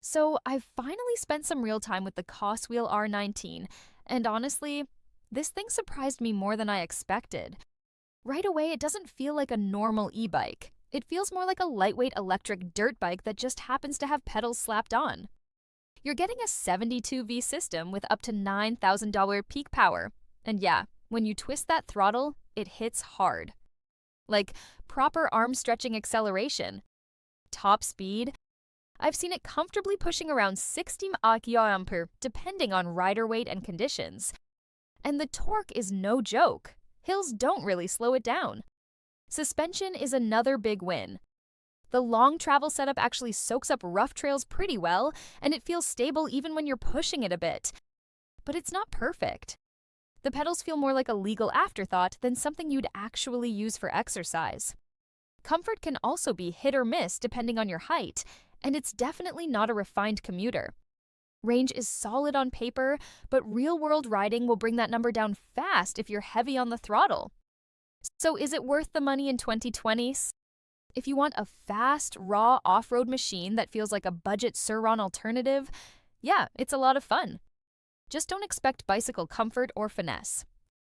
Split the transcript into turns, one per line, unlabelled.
So, I've finally spent some real time with the COSWHEEL R19, and honestly, this thing surprised me more than I expected. Right away, it doesn't feel like a normal e-bike. It feels more like a lightweight electric dirt bike that just happens to have pedals slapped on. You're getting a 72V system with up to $9,000 peak power. And yeah, when you twist that throttle, it hits hard. Like proper arm stretching acceleration. Top speed, I've seen it comfortably pushing around 60 km depending on rider weight and conditions. And the torque is no joke. Hills don't really slow it down. Suspension is another big win. The long travel setup actually soaks up rough trails pretty well, and it feels stable even when you're pushing it a bit. But it's not perfect. The pedals feel more like a legal afterthought than something you'd actually use for exercise. Comfort can also be hit or miss depending on your height, and it's definitely not a refined commuter. Range is solid on paper, but real-world riding will bring that number down fast if you're heavy on the throttle. So is it worth the money in 2020? If you want a fast, raw off-road machine that feels like a budget Sur-Ron alternative, yeah, it's a lot of fun. Just don't expect bicycle comfort or finesse.